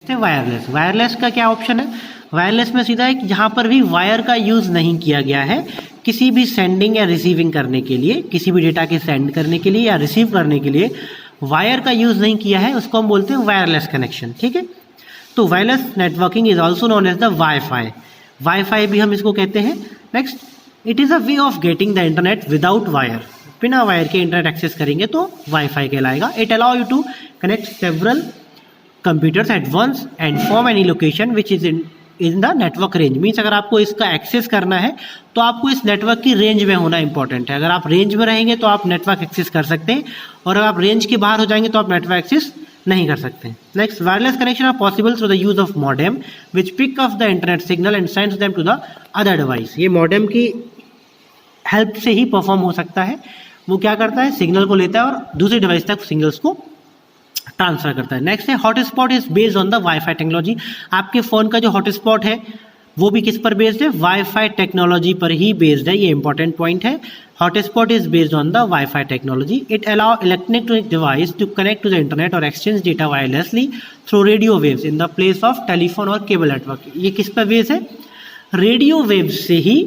Next है wireless. Wireless का क्या ऑप्शन है? वायरलेस में सीधा है कि जहाँ पर भी वायर का यूज़ नहीं किया गया है किसी भी सेंडिंग या रिसीविंग करने के लिए, किसी भी डेटा के सेंड करने के लिए या रिसीव करने के लिए वायर का यूज़ नहीं किया है, उसको हम बोलते हैं वायरलेस कनेक्शन। ठीक है, तो wireless networking is also known as the wifi. Wifi भी हम इसको कहते हैं। Next, it is a way of getting the internet without wire. बिना वायर के इंटरनेट एक्सेस करेंगे तो वाईफाई कहलाएगा। It allow you to connect several computers at once and from any location which is in the network range. Means अगर आपको इसका access करना है तो आपको इस नेटवर्क की रेंज में होना इंपॉर्टेंट है। अगर आप रेंज में रहेंगे तो आप नेटवर्क एक्सेस कर सकते हैं, और अगर आप रेंज के बाहर हो जाएंगे तो आप नेटवर्क एक्सेस नहीं कर सकते। Next, wireless connection are possible through the use of modem which pick up the internet signal and sends them to the other device. ये मॉडेम की हेल्प से ही परफॉर्म हो सकता है। वो क्या करता है, सिग्नल को लेता है और दूसरे डिवाइस तक सिग्नल्स को ट्रांसफर करता है। नेक्स्ट है hotspot is based on the WiFi technology. आपके फ़ोन का जो हॉटस्पॉट है वो भी किस पर बेस्ड है? वाईफाई टेक्नोलॉजी पर ही बेस्ड है। ये इंपॉर्टेंट पॉइंट है। Hotspot is based on the WiFi technology. It allow electronic device to connect to the internet और exchange data wirelessly through radio waves in the place of telephone और cable network. ये किस पर based है? Radio waves से ही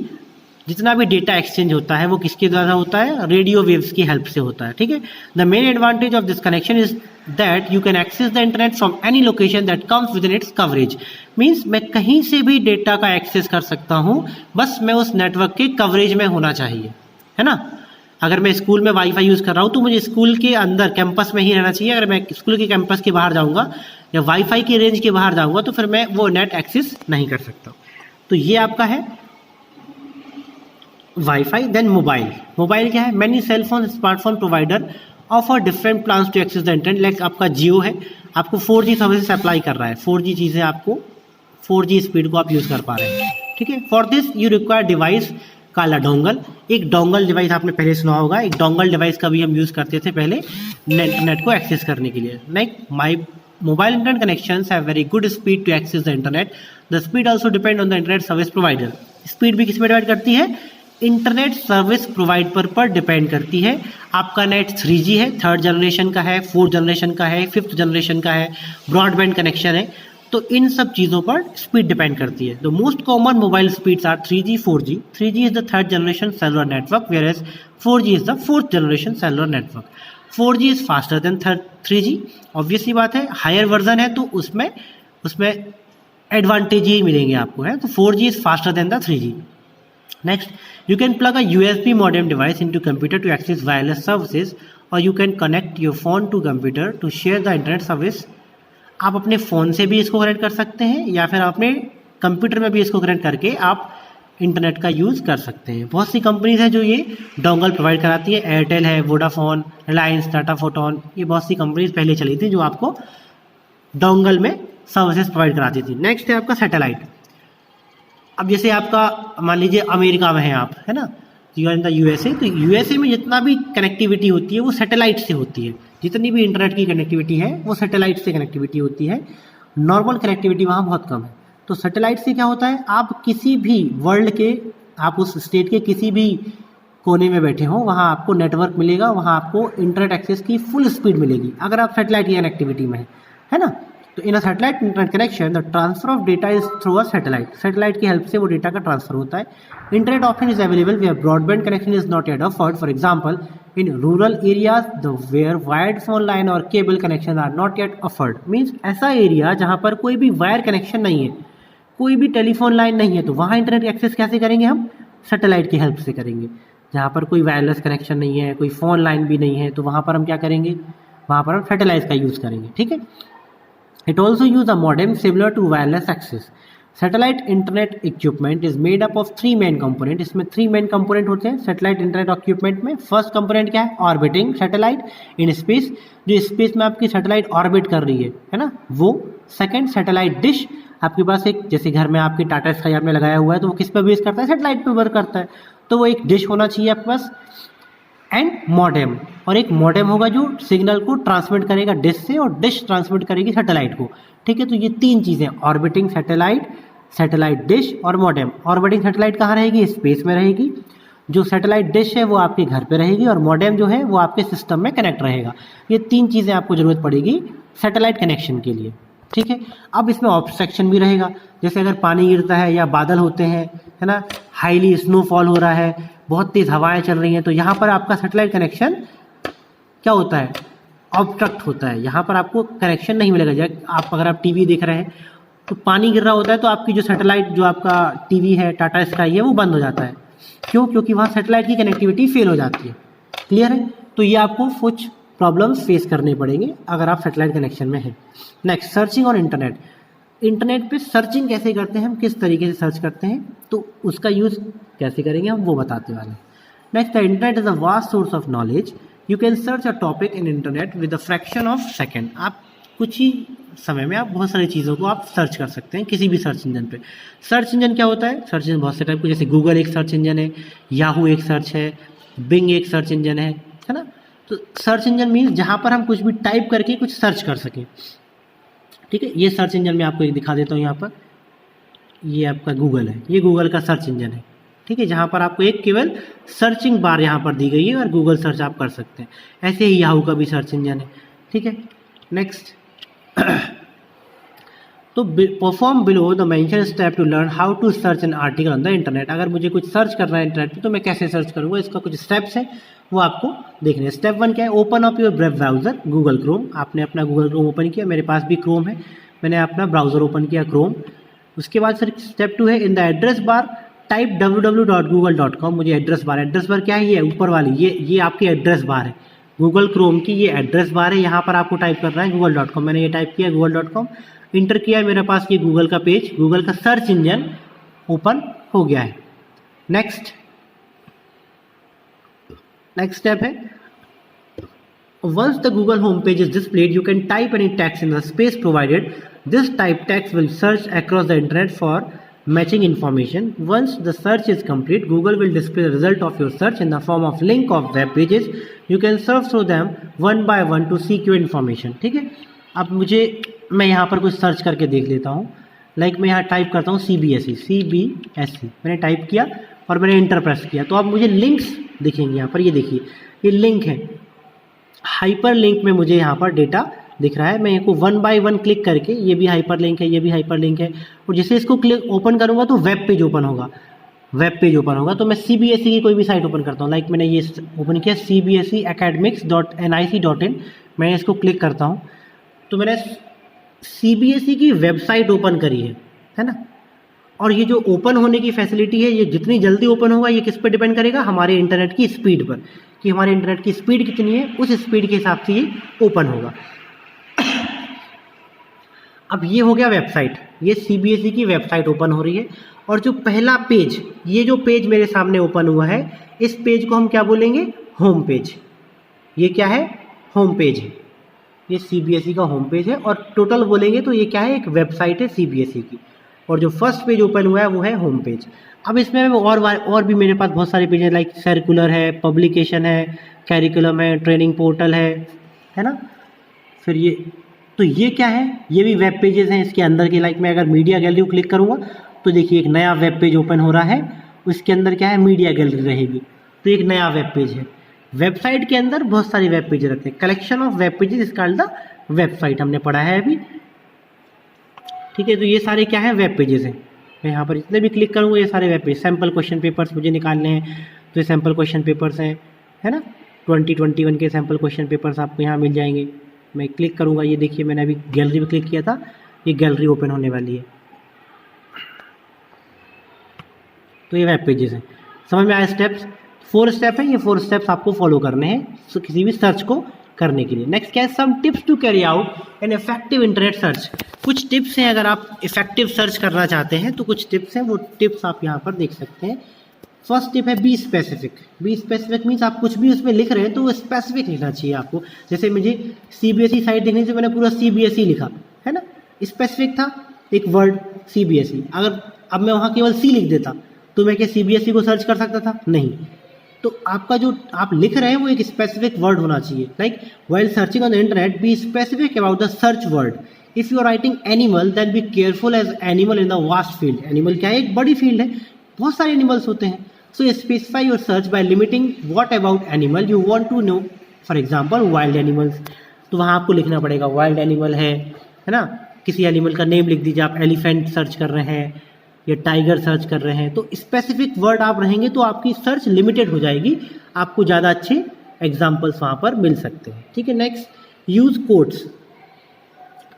जितना भी data exchange होता है वो किसके द्वारा होता है? रेडियो वेव्स की हेल्प से होता है। ठीक है, the main advantage of this connection is that you can access the internet from any location that comes with in its coverage. Means मैं कहीं से भी डेटा का एक्सेस कर सकता हूँ, बस मैं उस नेटवर्क के कवरेज में होना चाहिए, है ना। अगर मैं स्कूल में वाईफाई यूज़ कर रहा हूँ तो मुझे स्कूल के अंदर कैंपस में ही रहना चाहिए। अगर मैं स्कूल के कैंपस के बाहर जाऊँगा या वाईफाई की रेंज के बाहर जाऊँगा तो फिर मैं वो नेट एक्सेस नहीं कर सकता। तो ये आपका है वाईफाई। Then mobile. मोबाइल क्या है? Many cellphone smartphone provider offer different plans to access the internet. Like आपका जियो है, आपको 4G सर्विसेज अप्लाई कर रहा है। 4G चीज़ें आपको 4G स्पीड को आप यूज़ कर पा रहे हैं। ठीक है, for this you require device काला डोंगल। एक डोंगल डिवाइस आपने पहले सुना होगा। एक डोंगल डिवाइस का भी हम यूज़ करते थे पहले नेट को एक्सेस करने के लिए। Like my mobile internet connections have very good speed to access the internet. The speed also depend on the internet service provider. Speed भी किस पे डिपेंड करती है? इंटरनेट सर्विस प्रोवाइडर पर डिपेंड करती है। आपका नेट 3G है, 3rd जनरेशन का है, 4th जनरेशन का है, 5th जनरेशन का है, ब्रॉडबैंड कनेक्शन है, तो इन सब चीज़ों पर स्पीड डिपेंड करती है। The most common mobile speeds are 3G, 4G। 3G is the 3rd generation cellular network, where as 4G is the 4th generation cellular network. 4G is faster than 3G। Obviously बात है, higher version है तो उसमें advantage ही मिलेंगे आपको, है। तो 4G is faster then the 3G। Next, you can plug a USB modem device into computer to access wireless services, or you can connect your phone to computer to share the internet service. आप अपने phone से भी इसको connect कर सकते हैं या फिर अपने कंप्यूटर में भी इसको कनेक्ट करके आप इंटरनेट का यूज़ कर सकते हैं। बहुत सी कंपनीज हैं जो ये डोंगल प्रोवाइड कराती है। एयरटेल है, वोडाफोन, रिलायंस, टाटा फोटोन, ये बहुत सी कंपनीज पहले चली थी जो आपको डोंगल में सर्विसेज प्रोवाइड कराती थी। नेक्स्ट है आपका सैटेलाइट। अब जैसे आपका मान लीजिए अमेरिका में है आप, है ना, you are in the USA, तो USA में जितना भी कनेक्टिविटी होती है वो सैटेलाइट से होती है। जितनी भी इंटरनेट की कनेक्टिविटी है वो सैटेलाइट से कनेक्टिविटी होती है। नॉर्मल कनेक्टिविटी वहाँ बहुत कम है। तो सैटेलाइट से क्या होता है, आप किसी भी वर्ल्ड के, आप उस स्टेट के किसी भी कोने में बैठे हों, वहाँ आपको नेटवर्क मिलेगा, वहाँ आपको इंटरनेट एक्सेस की फुल स्पीड मिलेगी अगर आप सैटेलाइट की कनेक्टिविटी में है ना। तो in a satellite internet connection the transfer of data is through a satellite. Satellite की हेल्प से वो डेटा का ट्रांसफर होता है। Internet option is available where broadband connection is not yet offered. For example, in rural areas the where wired phone line और cable connection are not yet offered. Means ऐसा area जहाँ पर कोई भी wire connection नहीं है, कोई भी टेलीफोन लाइन नहीं है, तो वहाँ इंटरनेट एक्सेस कैसे करेंगे हम? सैटेलाइट की हेल्प से करेंगे। जहाँ पर कोई वायरलेस कनेक्शन नहीं है, कोई फ़ोन लाइन भी नहीं है, तो वहाँ पर हम क्या करेंगे? वहाँ पर हम सैटेलाइट का यूज़ करेंगे। ठीक है, it also use a modem similar to wireless access. Satellite internet equipment is made up of 3 main component. इसमें 3 main component होते हैं satellite internet equipment में। फर्स्ट component क्या है? Orbiting satellite in space, जो स्पेस में आपकी सैटेलाइट ऑर्बिट कर रही है ना, वो। सेकंड, सैटेलाइट डिश, आपके पास एक, जैसे घर में आपकी टाटा स्काई आपने लगाया हुआ है तो वो किस पे बेस करता है? सैटेलाइट पे वर्क करता है, तो वो एक डिश होना चाहिए आपके पास। एंड मॉडेम, और एक मॉडेम होगा जो सिग्नल को ट्रांसमिट करेगा डिश से और डिश ट्रांसमिट करेगी सैटेलाइट को। ठीक है, तो ये 3 चीज़ें, ऑर्बिटिंग सैटेलाइट, सैटेलाइट डिश और मॉडेम। ऑर्बिटिंग सैटेलाइट कहाँ रहेगी? स्पेस में रहेगी। जो सैटेलाइट डिश है वो आपके घर पे रहेगी और मॉडेम जो है वो आपके सिस्टम में कनेक्ट रहेगा। ये 3 चीज़ें आपको ज़रूरत पड़ेगी सैटेलाइट कनेक्शन के लिए। ठीक है। अब इसमें ऑब्स्ट्रक्शन भी रहेगा, जैसे अगर पानी गिरता है या बादल होते हैं, है ना, हाईली स्नोफॉल हो रहा है, बहुत तेज हवाएं चल रही हैं, तो यहाँ पर आपका सैटेलाइट कनेक्शन क्या होता है, ऑब्स्ट्रक्ट होता है। यहाँ पर आपको कनेक्शन नहीं मिलेगा। जैसे आप अगर आप टीवी देख रहे हैं तो पानी गिर रहा होता है तो आपकी जो सैटेलाइट जो आपका टीवी है, टाटा स्काई है, वो बंद हो जाता है। क्यों? क्योंकि वहाँ सैटेलाइट की कनेक्टिविटी फेल हो जाती है। क्लियर है? तो ये आपको कुछ प्रॉब्लम्स फेस करने पड़ेंगे अगर आप सैटेलाइट कनेक्शन में हैं। Next, searching on internet. Internet पे सर्चिंग कैसे करते हैं हम, किस तरीके से सर्च करते हैं, तो उसका यूज़ कैसे करेंगे हम वो बताते वाले। Next, the internet is a vast source of knowledge. You can search a topic in internet with a fraction of second. आप कुछ ही समय में आप बहुत सारी चीज़ों को आप सर्च कर सकते हैं किसी भी सर्च इंजन पे। सर्च इंजन क्या होता है? सर्च इंजन बहुत से टाइप के, जैसे गूगल एक सर्च इंजन है, याहू एक सर्च है, बिंग एक सर्च इंजन है ना। तो सर्च इंजन मीन्स जहाँ पर हम कुछ भी टाइप करके कुछ सर्च कर सकें। ठीक है, ये सर्च इंजन मैं आपको एक दिखा देता हूँ। यहाँ पर ये आपका गूगल है, ये गूगल का सर्च इंजन है। ठीक है, जहाँ पर आपको एक केवल सर्चिंग बार यहाँ पर दी गई है और गूगल सर्च आप कर सकते हैं। ऐसे ही याहू का भी सर्च इंजन है। ठीक है, नेक्स्ट, तो perform below the mention step to learn how to search an article on the internet. अगर मुझे कुछ सर्च करना है इंटरनेट पे तो मैं कैसे सर्च करूँगा, इसका कुछ स्टेप्स है वो आपको देखने हैं। स्टेप 1 क्या है? Open up your web browser Google Chrome. आपने अपना गूगल क्रोम ओपन किया, मेरे पास भी क्रोम है, मैंने अपना ब्राउज़र ओपन किया क्रोम। उसके बाद फिर स्टेप 2 है, in the address bar type www.google.com। मुझे एड्रेस बार क्या है? ये ऊपर वाली ये आपकी एड्रेस बार है गूगल क्रोम की, ये एड्रेस बार है। यहाँ पर आपको टाइप करना है google.com। मैंने ये टाइप किया google.com, इंटर किया, मेरे पास ये गूगल का पेज, गूगल का सर्च इंजन ओपन हो गया है। नेक्स्ट स्टेप है, once the Google homepage is displayed, you can type any text in the space provided. This type text will search across the internet for matching information. Once the search is complete, Google will display the result of your search in the form of link of web pages. You can surf through them one by one to seek your information. ठीक है, अब मैं यहाँ पर कुछ search करके देख लेता हूँ। लाइक मैं यहाँ टाइप करता हूँ CBSE, मैंने टाइप किया और मैंने इंटर प्रेस किया, तो अब मुझे लिंक्स दिखेंगे यहाँ पर। ये देखिए, ये लिंक है, हाइपर लिंक में मुझे यहाँ पर डेटा दिख रहा है। मैं इसको 1 बाय 1 क्लिक करके, ये भी हाइपर लिंक है, ये भी हाइपर लिंक है, और जैसे इसको क्लिक ओपन करूँगा तो वेब पेज ओपन होगा। तो मैं CBSE की कोई भी साइट ओपन करता हूँ। लाइक मैंने ये ओपन किया cbseacademics.nic.in, मैं इसको क्लिक करता हूँ तो मैंने CBSE की वेबसाइट ओपन करी है ना। और ये जो ओपन होने की फैसिलिटी है, ये जितनी जल्दी ओपन होगा ये किस पर डिपेंड करेगा? हमारे इंटरनेट की स्पीड पर, कि हमारे इंटरनेट की स्पीड कितनी है, उस स्पीड के हिसाब से ये ओपन होगा। अब ये हो गया वेबसाइट, ये CBSE की वेबसाइट ओपन हो रही है। और जो पहला पेज, ये जो पेज मेरे सामने ओपन हुआ है, इस पेज को हम क्या बोलेंगे? Home page. ये क्या है? होम पेज है, ये CBSE का होम पेज है। और टोटल बोलेंगे तो ये क्या है? एक वेबसाइट है CBSE की। और जो फर्स्ट पेज ओपन हुआ है वो है होम पेज। अब इसमें और भी मेरे पास बहुत सारे पेज हैं, लाइक सर्कुलर है, पब्लिकेशन है, कैरिकुलम है, ट्रेनिंग पोर्टल है ना। फिर ये क्या है? ये भी वेब पेजेस हैं इसके अंदर के। लाइक मैं अगर मीडिया गैलरी को क्लिक करूँगा तो देखिए एक नया वेब पेज ओपन हो रहा है, उसके अंदर क्या है? मीडिया गैलरी रहेगी, तो एक नया वेब पेज है। वेबसाइट के अंदर बहुत सारे वेब पेज रहते हैं, collection of web pages is called the website, हमने पढ़ा है अभी। ठीक है, तो ये सारे क्या है? वेब पेजेस हैं। मैं यहाँ पर जितने भी क्लिक करूँगा ये सारे web page. Sample question papers मुझे निकालने हैं तो ये सैम्पल क्वेश्चन पेपर्स हैं, है ना। 2021 के सैम्पल क्वेश्चन पेपर्स आपको यहाँ मिल जाएंगे। मैं क्लिक करूँगा, ये देखिए मैंने अभी गैलरी में क्लिक किया था, ये गैलरी ओपन होने वाली है। तो ये वेब पेजेस हैं। समझ में आया? स्टेप्स 4 स्टेप है, ये 4 स्टेप्स आपको फॉलो करने हैं किसी भी सर्च को करने के लिए। नेक्स्ट क्या है? Some tips to carry out an effective internet search. कुछ टिप्स हैं, अगर आप इफेक्टिव सर्च करना चाहते हैं तो कुछ टिप्स हैं, वो टिप्स आप यहाँ पर देख सकते हैं। फर्स्ट टिप है be specific. Be specific means आप कुछ भी उसमें लिख रहे हैं तो वो स्पेसिफिक लिखना चाहिए आपको। जैसे मुझे CBSE साइट देखने से मैंने पूरा CBSE लिखा, है ना, स्पेसिफिक था एक वर्ड CBSE। अगर अब मैं वहाँ केवल C लिख देता तो मैं क्या CBSE को सर्च कर सकता था? नहीं। तो आपका जो आप लिख रहे हैं वो एक स्पेसिफिक वर्ड होना चाहिए। Like while searching on the internet be specific about the search word. If you are writing animal then be careful as animal in the vast field. Animal क्या है? एक बड़ी फील्ड है, बहुत सारे एनिमल्स होते हैं। So specify your search by limiting what about animal you want to know. For example wild animals, तो वहाँ आपको लिखना पड़ेगा वाइल्ड एनिमल है ना, किसी एनिमल का नेम लिख दीजिए, आप एलिफेंट सर्च कर रहे हैं या टाइगर सर्च कर रहे हैं, तो स्पेसिफिक वर्ड आप रहेंगे तो आपकी सर्च लिमिटेड हो जाएगी, आपको ज़्यादा अच्छे एग्जाम्पल्स वहाँ पर मिल सकते हैं। ठीक है, नेक्स्ट यूज कोट्स।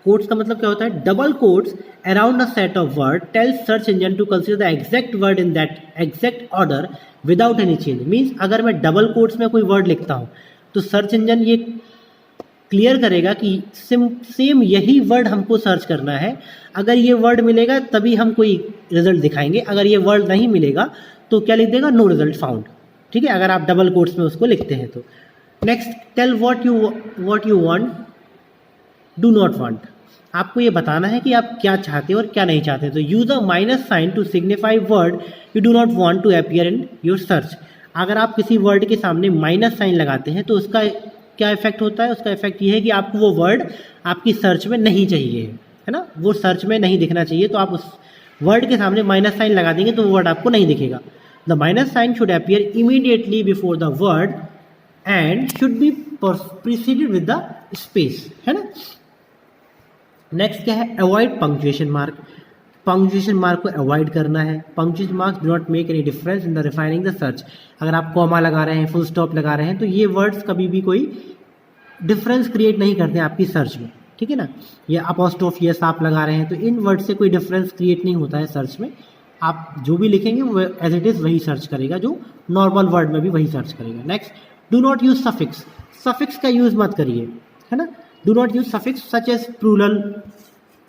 कोट्स का मतलब क्या होता है? Double quotes around a set of word tells search engine to consider the exact word in that exact order without any change. Means अगर मैं डबल कोट्स में कोई वर्ड लिखता हूँ तो सर्च इंजन ये क्लियर करेगा कि सेम यही वर्ड हमको सर्च करना है, अगर ये वर्ड मिलेगा तभी हम कोई रिजल्ट दिखाएंगे, अगर ये वर्ड नहीं मिलेगा तो क्या लिख देगा? No result found. ठीक है, अगर आप डबल कोट्स में उसको लिखते हैं तो। Next, tell what you want do not want. आपको ये बताना है कि आप क्या चाहते हो और क्या नहीं चाहते। तो use a minus sign to signify word you do not want to appear in your search. अगर आप किसी वर्ड के सामने माइनस साइन लगाते हैं तो उसका क्या इफेक्ट होता है? उसका इफेक्ट ये है कि आपको वो वर्ड आपकी सर्च में नहीं चाहिए, है ना, वो सर्च में नहीं दिखना चाहिए, तो आप उस वर्ड के सामने माइनस साइन लगा देंगे तो वो वर्ड आपको नहीं दिखेगा। The minus sign should appear immediately before the word and should be preceded with the space, है ना। नेक्स्ट क्या है? Avoid punctuation mark. Punctuation mark को अवॉइड करना है। Punctuation marks do not make any difference in the refining the search. अगर आप comma लगा रहे हैं, फुल स्टॉप लगा रहे हैं, तो ये वर्ड्स कभी भी कोई डिफरेंस क्रिएट नहीं करते हैं आपकी सर्च में, ठीक है ना। ये अपोस्ट्रोफियस आप लगा रहे हैं तो इन वर्ड से कोई डिफरेंस क्रिएट नहीं होता है सर्च में। आप जो भी लिखेंगे वो एज इट इज़ वही सर्च करेगा, जो नॉर्मल वर्ड में भी वही सर्च करेगा। Next, do not use suffix. Suffix का यूज़ मत करिए, है ना। Do not use suffix such as plural.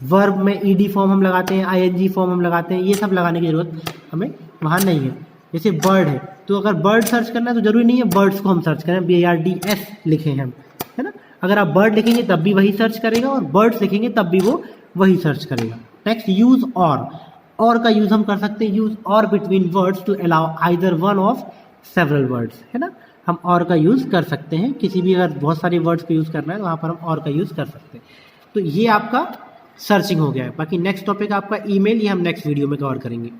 Verb में ईडी फॉर्म हम लगाते हैं, आईएनजी फॉर्म हम लगाते हैं, ये सब लगाने की जरूरत हमें वहाँ नहीं है। जैसे बर्ड है तो अगर बर्ड सर्च करना है तो जरूरी नहीं है बर्ड्स को हम सर्च करें, BARDS लिखें हम, है ना। अगर आप बर्ड लिखेंगे तब भी वही सर्च करेगा और बर्ड्स लिखेंगे तब भी वो वही सर्च करेगा। नेक्स्ट, यूज और का यूज हम कर सकते हैं, use or between words to allow either one of several words, है ना। हम और का यूज कर सकते हैं, किसी भी अगर बहुत सारे वर्ड्स का यूज करना है तो वहाँ पर हम और का यूज कर सकते हैं। तो ये आपका सर्चिंग हो गया है। बाकी नेक्स्ट टॉपिक आपका ईमेल, ये हम नेक्स्ट वीडियो में कवर करेंगे।